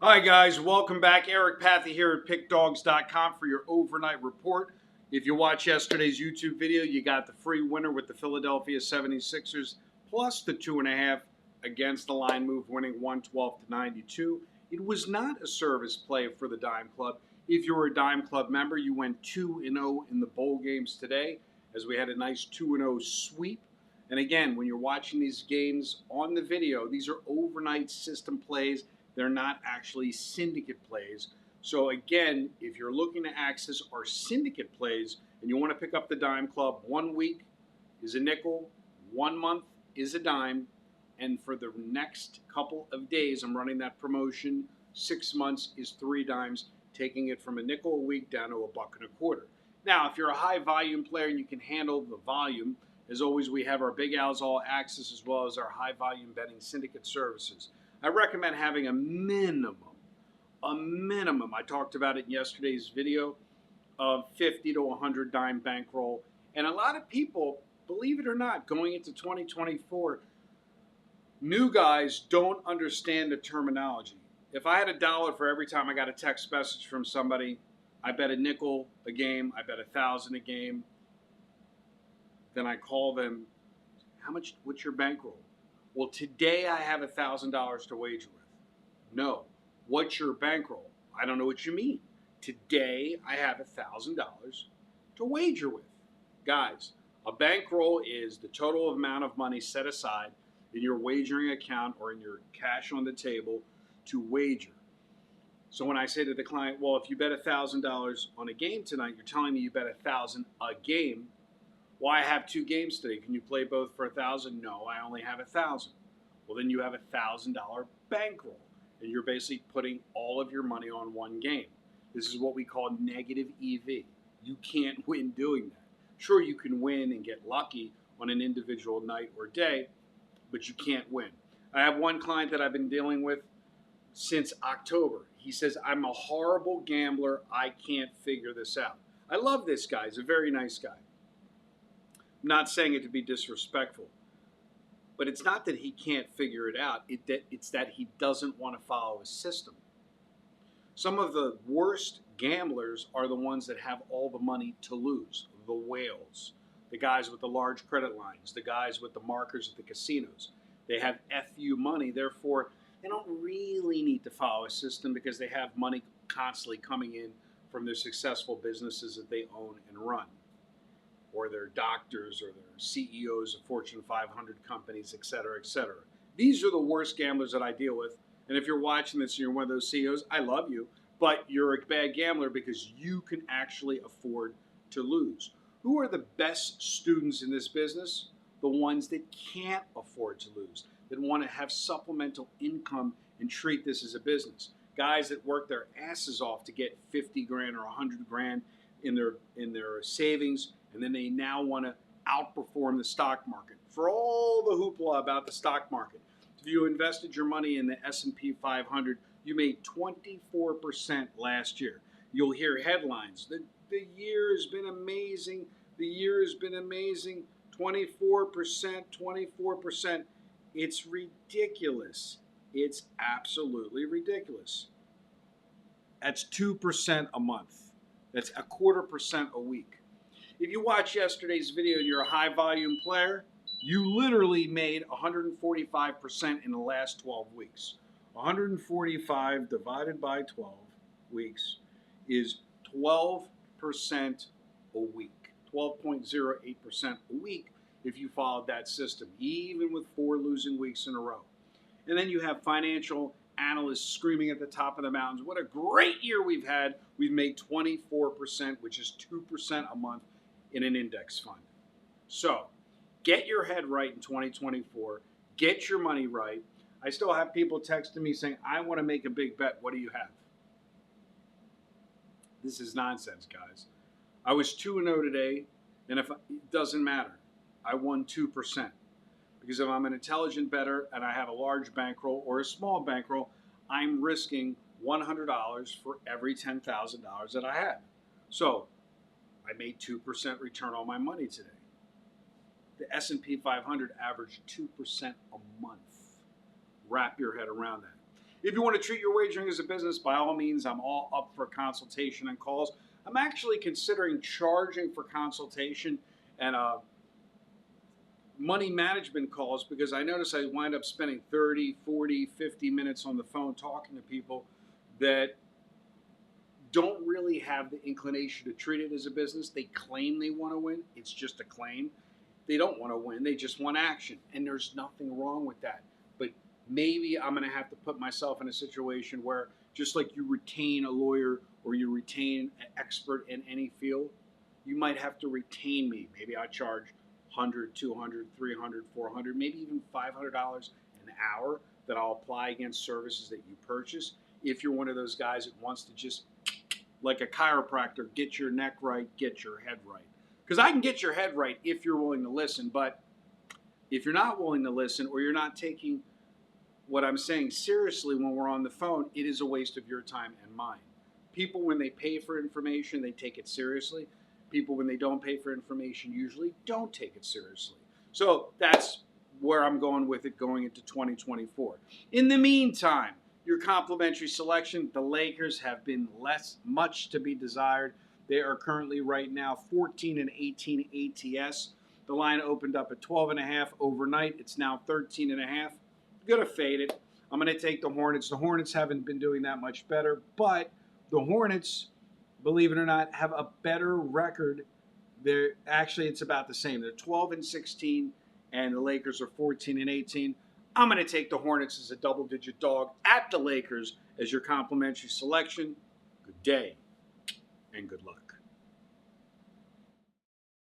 Hi guys, welcome back. Eric Pathy here at PickDawgz.com for your overnight report. If you watch yesterday's YouTube video, you got the free winner with the Philadelphia 76ers plus the 2.5 against the line move, winning 112 to 92. It was not a service play for the Dime Club. If you were a Dime Club member, you went 2-0 in the bowl games today, as we had a nice 2-0 sweep. And again, when you're watching these games on the video, these are overnight system plays. They're not actually syndicate plays. So again, if you're looking to access our syndicate plays and you want to pick up the Dime Club, 1 week is a nickel, 1 month is a dime, and for the next couple of days, I'm running that promotion. 6 months is 3 dimes, taking it from a nickel a week down to $1.25. Now, if you're a high volume player and you can handle the volume, as always, we have our Big Al's All Access as well as our high volume betting syndicate services. I recommend having a minimum, I talked about it in yesterday's video, of 50 to 100 dime bankroll. And a lot of people, believe it or not, going into 2024, new guys don't understand the terminology. If I had $1 for every time I got a text message from somebody, I bet a nickel a game, I bet 1,000 a game, then I call them, what's your bankroll? Well, today I have $1,000 to wager with. No. What's your bankroll? I don't know what you mean. Today I have $1,000 to wager with. Guys, a bankroll is the total amount of money set aside in your wagering account or in your cash on the table to wager. So when I say to the client, well, if you bet $1,000 on a game tonight, you're telling me you bet $1,000 a game. Well, I have 2 games today. Can you play both for $1,000? No, I only have $1,000. Well, then you have $1,000 bankroll, and you're basically putting all of your money on one game. This is what we call negative EV. You can't win doing that. Sure, you can win and get lucky on an individual night or day, but you can't win. I have one client that I've been dealing with since October. He says, I'm a horrible gambler. I can't figure this out. I love this guy. He's a very nice guy. I'm not saying it to be disrespectful, but it's not that he can't figure it out. It's that he doesn't want to follow a system. Some of the worst gamblers are the ones that have all the money to lose. The whales, the guys with the large credit lines, the guys with the markers at the casinos. They have FU money, therefore they don't really need to follow a system because they have money constantly coming in from their successful businesses that they own and run, or they're doctors, or they're CEOs of Fortune 500 companies, et cetera, et cetera. These are the worst gamblers that I deal with. And if you're watching this and you're one of those CEOs, I love you, but you're a bad gambler because you can actually afford to lose. Who are the best students in this business? The ones that can't afford to lose, that want to have supplemental income and treat this as a business. Guys that work their asses off to get 50 grand or 100 grand in their savings, and then they now want to outperform the stock market. For all the hoopla about the stock market, if you invested your money in the S&P 500, you made 24% last year. You'll hear headlines. The year has been amazing. The year has been amazing. 24%, 24%. It's ridiculous. It's absolutely ridiculous. That's 2% a month. That's 0.25% a week. If you watch yesterday's video and you're a high volume player, you literally made 145% in the last 12 weeks. 145 divided by 12 weeks is 12% a week. 12.08% a week if you followed that system, even with 4 losing weeks in a row. And then you have financial analysts screaming at the top of the mountains, what a great year we've had. We've made 24%, which is 2% a month in an index fund. So get your head right in 2024. Get your money right. I still have people texting me saying, I want to make a big bet. What do you have? This is nonsense, guys. I was 2-0 today, and it doesn't matter. I won 2%. Because if I'm an intelligent bettor and I have a large bankroll or a small bankroll, I'm risking $100 for every $10,000 that I have. So I made 2% return on my money today. The S&P 500 averaged 2% a month. Wrap your head around that. If you want to treat your wagering as a business, by all means, I'm all up for consultation and calls. I'm actually considering charging for consultation and money management calls because I notice I wind up spending 30, 40, 50 minutes on the phone talking to people that don't really have the inclination to treat it as a business. They claim they want to win. It's just a claim. They don't want to win. They just want action. And there's nothing wrong with that. But maybe I'm going to have to put myself in a situation where just like you retain a lawyer or you retain an expert in any field, you might have to retain me. Maybe I charge 100, 200, 300, 400, maybe even $500 an hour that I'll apply against services that you purchase. If you're one of those guys that wants to just, like a chiropractor, get your neck right, get your head right. Because I can get your head right if you're willing to listen, but if you're not willing to listen or you're not taking what I'm saying seriously when we're on the phone, it is a waste of your time and mine. People, when they pay for information, they take it seriously. People, when they don't pay for information, usually don't take it seriously. So that's where I'm going with it going into 2024. In the meantime, your complimentary selection, the Lakers have been much to be desired. They are currently right now 14 and 18 ATS. The line opened up at 12.5 overnight. It's now 13.5. I'm going to fade it. I'm going to take the Hornets. The Hornets haven't been doing that much better, but the Hornets, believe it or not, have a better record. It's about the same. They're 12 and 16, and the Lakers are 14 and 18. I'm going to take the Hornets as a double-digit dog at the Lakers as your complimentary selection. Good day and good luck.